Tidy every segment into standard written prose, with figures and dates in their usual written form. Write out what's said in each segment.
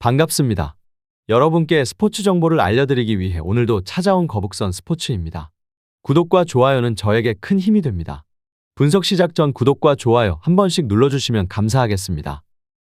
반갑습니다. 여러분께 스포츠 정보를 알려드리기 위해 오늘도 찾아온 거북선 스포츠입니다. 구독과 좋아요는 저에게 큰 힘이 됩니다. 분석 시작 전 구독과 좋아요 한 번씩 눌러주시면 감사하겠습니다.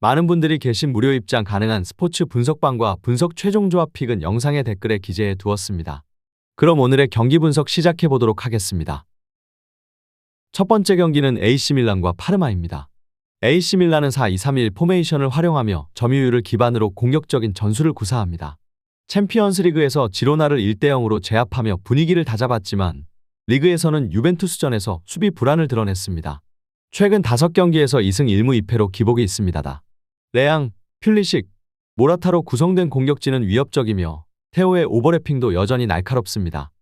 많은 분들이 계신 무료 입장 가능한 스포츠 분석방과 분석 최종 조합 픽은 영상의 댓글에 기재해 두었습니다. 그럼 오늘의 경기 분석 시작해 보도록 하겠습니다. 첫 번째 경기는 AC 밀란과 파르마입니다. AC 밀란은 4-2-3-1 포메이션을 활용하며 점유율을 기반으로 공격적인 전술을 구사합니다. 챔피언스 리그에서 지로나를 1대0으로 제압하며 분위기를 다잡았지만 리그에서는 유벤투스전에서 수비 불안을 드러냈습니다. 최근 5경기에서 2승 1무 2패로 기복이 있습니다. 레앙, 퓰리식, 모라타로 구성된 공격진은 위협적이며 테오의 오버래핑도 여전히 날카롭습니다.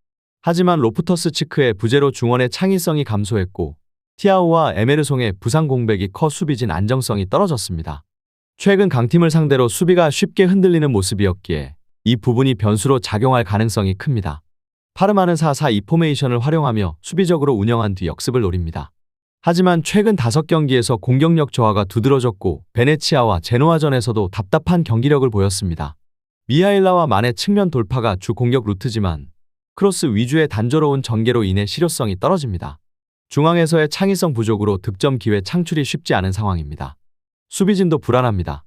하지만 로프터스 치크의 부재로 중원의 창의성이 감소했고 티아오와 에메르송의 부상 공백이 커 수비진 안정성이 떨어졌습니다. 최근 강팀을 상대로 수비가 쉽게 흔들리는 모습이었기에 이 부분이 변수로 작용할 가능성이 큽니다. 파르마는 4-4-2 포메이션을 활용하며 수비적으로 운영한 뒤 역습을 노립니다. 하지만 최근 5경기에서 공격력 저하가 두드러졌고 베네치아와 제노아전에서도 답답한 경기력을 보였습니다. 미하일라와 만의 측면 돌파가 주 공격 루트지만 크로스 위주의 단조로운 전개로 인해 실효성이 떨어집니다. 중앙에서의 창의성 부족으로 득점 기회 창출이 쉽지 않은 상황입니다. 수비진도 불안합니다.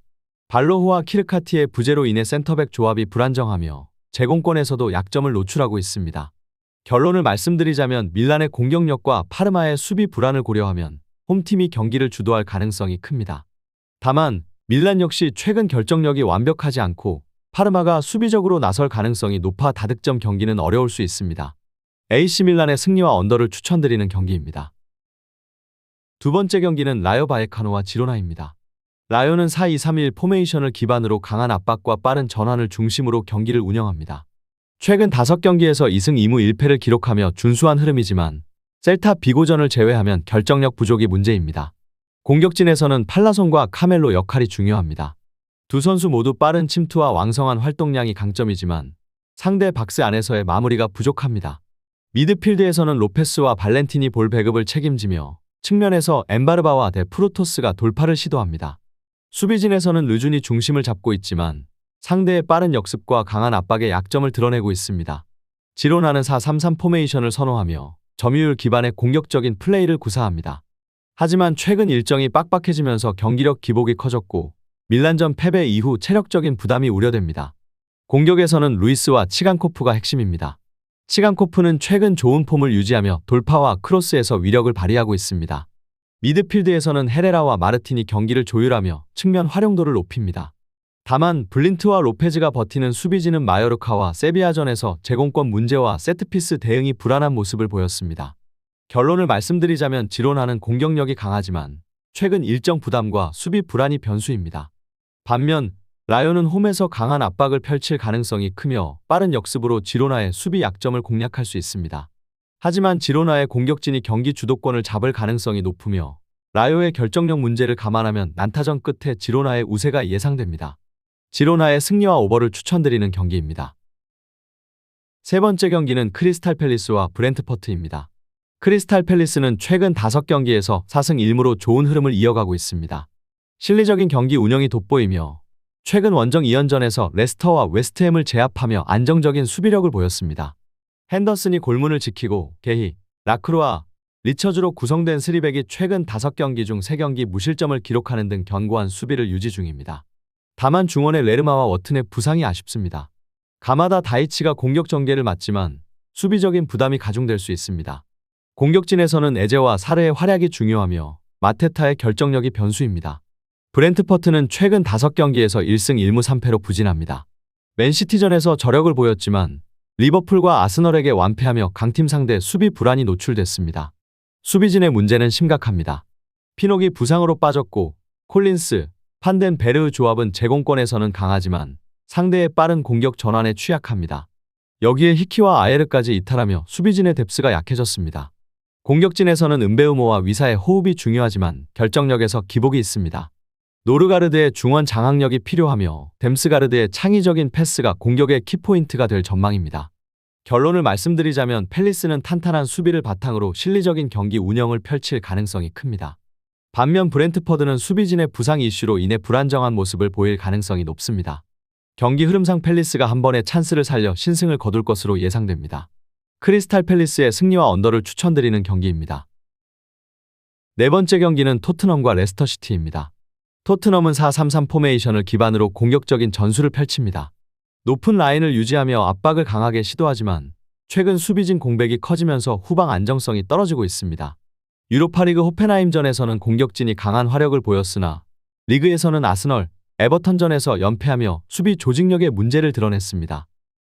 발로호와 키르카티의 부재로 인해 센터백 조합이 불안정하며 제공권에서도 약점을 노출하고 있습니다. 결론을 말씀드리자면 밀란의 공격력과 파르마의 수비 불안을 고려하면 홈팀이 경기를 주도할 가능성이 큽니다. 다만 밀란 역시 최근 결정력이 완벽하지 않고 파르마가 수비적으로 나설 가능성이 높아 다득점 경기는 어려울 수 있습니다. AC 밀란의 승리와 언더를 추천드리는 경기입니다. 두 번째 경기는 라요 바에카노와 지로나입니다. 라요는 4-2-3-1 포메이션을 기반으로 강한 압박과 빠른 전환을 중심으로 경기를 운영합니다. 최근 5경기에서 2승 2무 1패를 기록하며 준수한 흐름이지만 셀타 비고전을 제외하면 결정력 부족이 문제입니다. 공격진에서는 팔라손과 카멜로 역할이 중요합니다. 두 선수 모두 빠른 침투와 왕성한 활동량이 강점이지만 상대 박스 안에서의 마무리가 부족합니다. 미드필드에서는 로페스와 발렌티니 볼 배급을 책임지며 측면에서 엠바르바와 데 프루토스가 돌파를 시도합니다. 수비진에서는 르준이 중심을 잡고 있지만 상대의 빠른 역습과 강한 압박에 약점을 드러내고 있습니다. 지로나는 4-3-3 포메이션을 선호하며 점유율 기반의 공격적인 플레이를 구사합니다. 하지만 최근 일정이 빡빡해지면서 경기력 기복이 커졌고 밀란전 패배 이후 체력적인 부담이 우려됩니다. 공격에서는 루이스와 치간코프가 핵심입니다. 치간코프는 최근 좋은 폼을 유지하며 돌파와 크로스에서 위력을 발휘하고 있습니다. 미드필드에서는 헤레라와 마르틴이 경기를 조율하며 측면 활용도를 높입니다. 다만 블린트와 로페즈가 버티는 수비진은 마요르카와 세비야전에서 제공권 문제와 세트피스 대응이 불안한 모습을 보였습니다. 결론을 말씀드리자면 지로나는 공격력이 강하지만 최근 일정 부담과 수비 불안이 변수입니다. 반면 라요는 홈에서 강한 압박을 펼칠 가능성이 크며 빠른 역습으로 지로나의 수비 약점을 공략할 수 있습니다. 하지만 지로나의 공격진이 경기 주도권을 잡을 가능성이 높으며 라요의 결정력 문제를 감안하면 난타전 끝에 지로나의 우세가 예상됩니다. 지로나의 승리와 오버를 추천드리는 경기입니다. 세 번째 경기는 크리스탈 팰리스와 브렌트퍼트입니다. 크리스탈 팰리스는 최근 5경기에서 4승 1무로 좋은 흐름을 이어가고 있습니다. 실리적인 경기 운영이 돋보이며 최근 원정 2연전에서 레스터와 웨스트햄을 제압하며 안정적인 수비력을 보였습니다. 핸더슨이 골문을 지키고 게히, 라크루아, 리처즈로 구성된 3백이 최근 5경기 중 3경기 무실점을 기록하는 등 견고한 수비를 유지 중입니다. 다만 중원의 레르마와 워튼의 부상이 아쉽습니다. 가마다 다이치가 공격 전개를 맡지만 수비적인 부담이 가중될 수 있습니다. 공격진에서는 에제와 사르의 활약이 중요하며 마테타의 결정력이 변수입니다. 브렌트퍼트는 최근 5경기에서 1승 1무 3패로 부진합니다. 맨시티전에서 저력을 보였지만 리버풀과 아스널에게 완패하며 강팀 상대 수비 불안이 노출됐습니다. 수비진의 문제는 심각합니다. 피녹이 부상으로 빠졌고 콜린스, 판덴 베르의 조합은 제공권에서는 강하지만 상대의 빠른 공격 전환에 취약합니다. 여기에 히키와 아예르까지 이탈하며 수비진의 뎁스가 약해졌습니다. 공격진에서는 은베우모와 위사의 호흡이 중요하지만 결정력에서 기복이 있습니다. 노르가르드의 중원 장악력이 필요하며 댐스가르드의 창의적인 패스가 공격의 키포인트가 될 전망입니다. 결론을 말씀드리자면 팰리스는 탄탄한 수비를 바탕으로 실리적인 경기 운영을 펼칠 가능성이 큽니다. 반면 브렌트퍼드는 수비진의 부상 이슈로 인해 불안정한 모습을 보일 가능성이 높습니다. 경기 흐름상 팰리스가 한 번의 찬스를 살려 신승을 거둘 것으로 예상됩니다. 크리스탈 팰리스의 승리와 언더를 추천드리는 경기입니다. 네 번째 경기는 토트넘과 레스터시티입니다. 토트넘은 4-3-3 포메이션을 기반으로 공격적인 전술을 펼칩니다. 높은 라인을 유지하며 압박을 강하게 시도하지만 최근 수비진 공백이 커지면서 후방 안정성이 떨어지고 있습니다. 유로파리그 호펜하임전에서는 공격진이 강한 화력을 보였으나 리그에서는 아스널, 에버턴전에서 연패하며 수비 조직력의 문제를 드러냈습니다.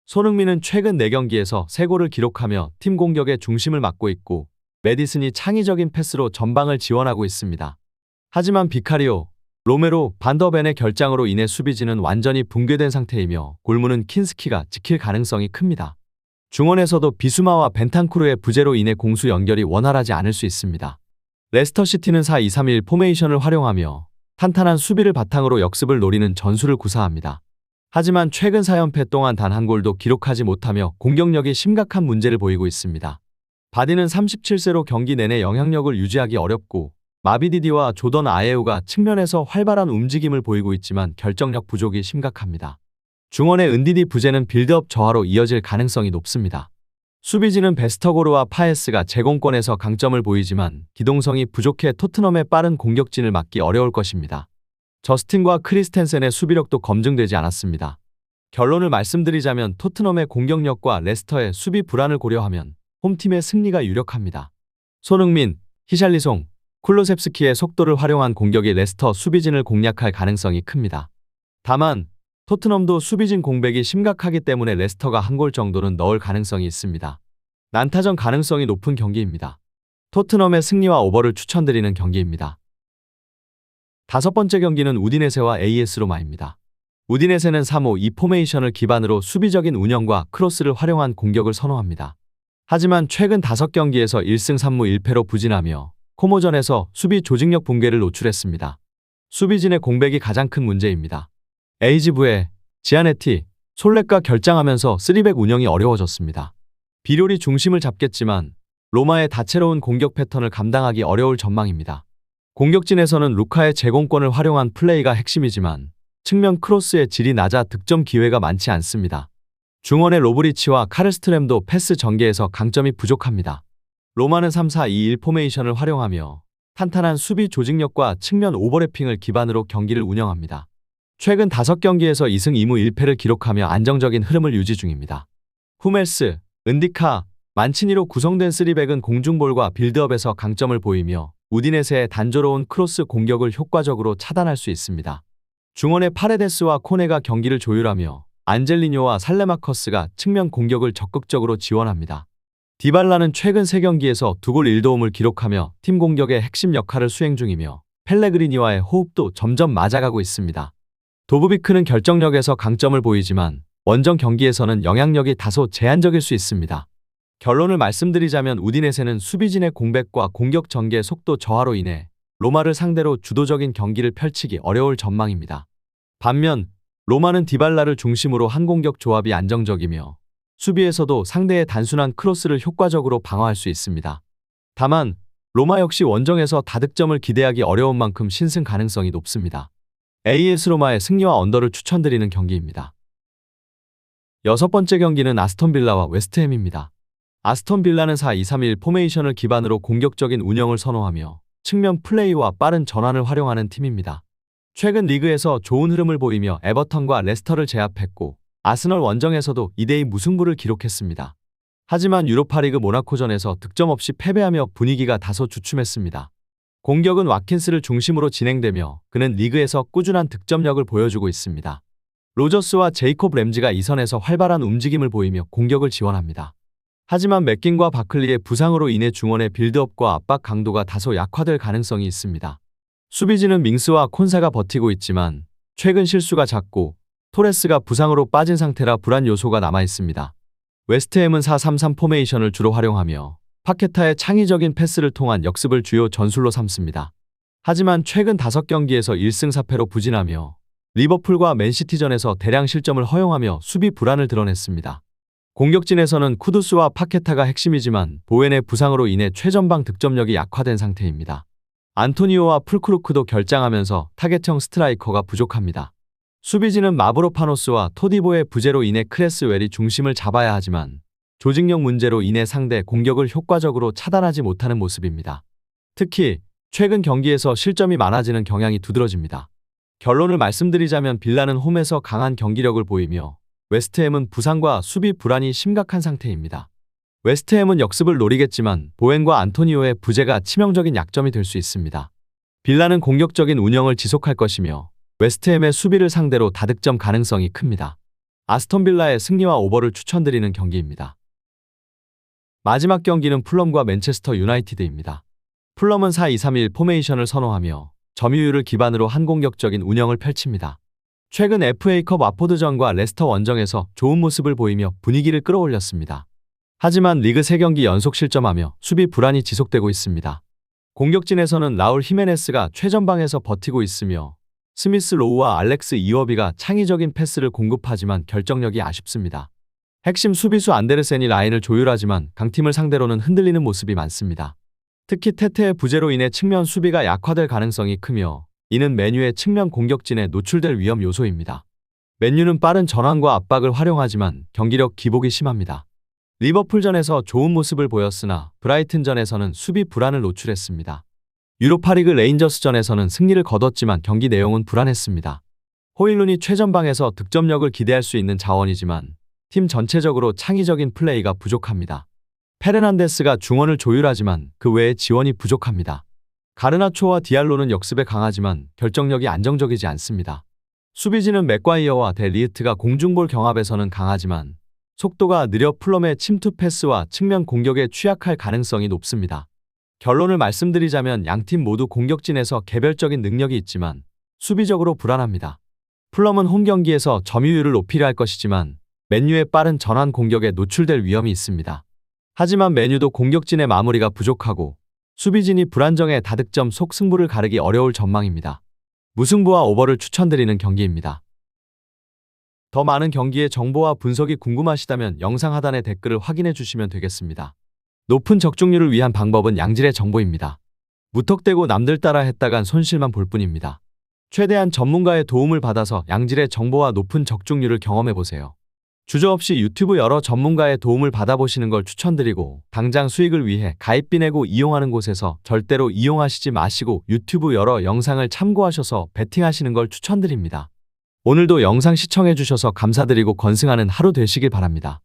손흥민은 최근 4경기에서 3골을 기록하며 팀 공격의 중심을 맡고 있고 메디슨이 창의적인 패스로 전방을 지원하고 있습니다. 하지만 비카리오, 로메로, 반더벤의 결장으로 인해 수비진은 완전히 붕괴된 상태이며 골문은 킨스키가 지킬 가능성이 큽니다. 중원에서도 비수마와 벤탄쿠르의 부재로 인해 공수 연결이 원활하지 않을 수 있습니다. 레스터시티는 4-2-3-1 포메이션을 활용하며 탄탄한 수비를 바탕으로 역습을 노리는 전술을 구사합니다. 하지만 최근 4연패 동안 단 한 골도 기록하지 못하며 공격력이 심각한 문제를 보이고 있습니다. 바디는 37세로 경기 내내 영향력을 유지하기 어렵고 마비디디와 조던 아예우가 측면에서 활발한 움직임을 보이고 있지만 결정력 부족이 심각합니다. 중원의 은디디 부재는 빌드업 저하로 이어질 가능성이 높습니다. 수비진은 베스터고르와 파에스가 제공권에서 강점을 보이지만 기동성이 부족해 토트넘의 빠른 공격진을 막기 어려울 것입니다. 저스틴과 크리스텐센의 수비력도 검증되지 않았습니다. 결론을 말씀드리자면 토트넘의 공격력과 레스터의 수비 불안을 고려하면 홈팀의 승리가 유력합니다. 손흥민, 히샬리송, 쿨로셉스키의 속도를 활용한 공격이 레스터 수비진을 공략할 가능성이 큽니다. 다만 토트넘도 수비진 공백이 심각하기 때문에 레스터가 한 골 정도는 넣을 가능성이 있습니다. 난타전 가능성이 높은 경기입니다. 토트넘의 승리와 오버를 추천드리는 경기입니다. 다섯 번째 경기는 우디네세와 AS 로마입니다. 우디네세는 3-5-2 포메이션을 기반으로 수비적인 운영과 크로스를 활용한 공격을 선호합니다. 하지만 최근 5경기에서 1승 3무 1패로 부진하며 코모전에서 수비 조직력 붕괴를 노출했습니다. 수비진의 공백이 가장 큰 문제입니다. 에이지부에 지아네티, 솔렉과 결장하면서 3백 운영이 어려워졌습니다. 비료리 중심을 잡겠지만 로마의 다채로운 공격 패턴을 감당하기 어려울 전망입니다. 공격진에서는 루카의 제공권을 활용한 플레이가 핵심이지만 측면 크로스의 질이 낮아 득점 기회가 많지 않습니다. 중원의 로브리치와 카르스트램도 패스 전개에서 강점이 부족합니다. 로마는 3-4-2-1 포메이션을 활용하며 탄탄한 수비 조직력과 측면 오버래핑을 기반으로 경기를 운영합니다. 최근 5경기에서 2승 2무 1패를 기록하며 안정적인 흐름을 유지 중입니다. 후멜스, 은디카, 만치니로 구성된 3백은 공중볼과 빌드업에서 강점을 보이며 우디네세의 단조로운 크로스 공격을 효과적으로 차단할 수 있습니다. 중원의 파레데스와 코네가 경기를 조율하며 안젤리뇨와 살레마커스가 측면 공격을 적극적으로 지원합니다. 디발라는 최근 3경기에서 2골 1도움을 기록하며 팀 공격의 핵심 역할을 수행 중이며 펠레그리니와의 호흡도 점점 맞아가고 있습니다. 도브비크는 결정력에서 강점을 보이지만 원정 경기에서는 영향력이 다소 제한적일 수 있습니다. 결론을 말씀드리자면 우디네세는 수비진의 공백과 공격 전개 속도 저하로 인해 로마를 상대로 주도적인 경기를 펼치기 어려울 전망입니다. 반면 로마는 디발라를 중심으로 한 공격 조합이 안정적이며 수비에서도 상대의 단순한 크로스를 효과적으로 방어할 수 있습니다. 다만 로마 역시 원정에서 다득점을 기대하기 어려운 만큼 신승 가능성이 높습니다. AS 로마의 승리와 언더를 추천드리는 경기입니다. 여섯 번째 경기는 아스톤 빌라와 웨스트햄입니다. 아스톤 빌라는 4-2-3-1 포메이션을 기반으로 공격적인 운영을 선호하며 측면 플레이와 빠른 전환을 활용하는 팀입니다. 최근 리그에서 좋은 흐름을 보이며 에버턴과 레스터를 제압했고 아스널 원정에서도 2대2 무승부를 기록했습니다. 하지만 유로파리그 모나코전에서 득점 없이 패배하며 분위기가 다소 주춤했습니다. 공격은 와킨스를 중심으로 진행되며 그는 리그에서 꾸준한 득점력을 보여주고 있습니다. 로저스와 제이콥 램지가 이선에서 활발한 움직임을 보이며 공격을 지원합니다. 하지만 맥긴과 바클리의 부상으로 인해 중원의 빌드업과 압박 강도가 다소 약화될 가능성이 있습니다. 수비진은 밍스와 콘사가 버티고 있지만 최근 실수가 잦고 토레스가 부상으로 빠진 상태라 불안 요소가 남아있습니다. 웨스트햄은 4-3-3 포메이션을 주로 활용하며 파케타의 창의적인 패스를 통한 역습을 주요 전술로 삼습니다. 하지만 최근 5경기에서 1승 4패로 부진하며 리버풀과 맨시티전에서 대량 실점을 허용하며 수비 불안을 드러냈습니다. 공격진에서는 쿠두스와 파케타가 핵심이지만 보웬의 부상으로 인해 최전방 득점력이 약화된 상태입니다. 안토니오와 풀크루크도 결장하면서 타겟형 스트라이커가 부족합니다. 수비진은 마브로파노스와 토디보의 부재로 인해 크레스웰이 중심을 잡아야 하지만 조직력 문제로 인해 상대 공격을 효과적으로 차단하지 못하는 모습입니다. 특히 최근 경기에서 실점이 많아지는 경향이 두드러집니다. 결론을 말씀드리자면 빌라는 홈에서 강한 경기력을 보이며 웨스트햄은 부상과 수비 불안이 심각한 상태입니다. 웨스트햄은 역습을 노리겠지만 보웬과 안토니오의 부재가 치명적인 약점이 될 수 있습니다. 빌라는 공격적인 운영을 지속할 것이며 웨스트햄의 수비를 상대로 다득점 가능성이 큽니다. 아스톤 빌라의 승리와 오버를 추천드리는 경기입니다. 마지막 경기는 풀럼과 맨체스터 유나이티드입니다. 풀럼은 4-2-3-1 포메이션을 선호하며 점유율을 기반으로 한 공격적인 운영을 펼칩니다. 최근 FA컵 와포드전과 레스터 원정에서 좋은 모습을 보이며 분위기를 끌어올렸습니다. 하지만 리그 3경기 연속 실점하며 수비 불안이 지속되고 있습니다. 공격진에서는 라울 히메네스가 최전방에서 버티고 있으며 스미스 로우와 알렉스 이워비가 창의적인 패스를 공급하지만 결정력이 아쉽습니다. 핵심 수비수 안데르센이 라인을 조율하지만 강팀을 상대로는 흔들리는 모습이 많습니다. 특히 테테의 부재로 인해 측면 수비가 약화될 가능성이 크며 이는 맨유의 측면 공격진에 노출될 위험 요소입니다. 맨유는 빠른 전환과 압박을 활용하지만 경기력 기복이 심합니다. 리버풀전에서 좋은 모습을 보였으나 브라이튼전에서는 수비 불안을 노출했습니다. 유로파리그 레인저스전에서는 승리를 거뒀지만 경기 내용은 불안했습니다. 호일룬이 최전방에서 득점력을 기대할 수 있는 자원이지만 팀 전체적으로 창의적인 플레이가 부족합니다. 페르난데스가 중원을 조율하지만 그 외에 지원이 부족합니다. 가르나초와 디알로는 역습에 강하지만 결정력이 안정적이지 않습니다. 수비진은 맥과이어와 데 리흐트가 공중볼 경합에서는 강하지만 속도가 느려 풀럼의 침투 패스와 측면 공격에 취약할 가능성이 높습니다. 결론을 말씀드리자면 양팀 모두 공격진에서 개별적인 능력이 있지만 수비적으로 불안합니다. 풀럼은 홈 경기에서 점유율을 높이려 할 것이지만 맨유의 빠른 전환 공격에 노출될 위험이 있습니다. 하지만 맨유도 공격진의 마무리가 부족하고 수비진이 불안정해 다득점 속 승부를 가르기 어려울 전망입니다. 무승부와 오버를 추천드리는 경기입니다. 더 많은 경기의 정보와 분석이 궁금하시다면 영상 하단의 댓글을 확인해 주시면 되겠습니다. 높은 적중률을 위한 방법은 양질의 정보입니다. 무턱대고 남들 따라 했다간 손실만 볼 뿐입니다. 최대한 전문가의 도움을 받아서 양질의 정보와 높은 적중률을 경험해보세요. 주저없이 유튜브 여러 전문가의 도움을 받아보시는 걸 추천드리고 당장 수익을 위해 가입비 내고 이용하는 곳에서 절대로 이용하시지 마시고 유튜브 여러 영상을 참고하셔서 베팅하시는 걸 추천드립니다. 오늘도 영상 시청해주셔서 감사드리고 건승하는 하루 되시길 바랍니다.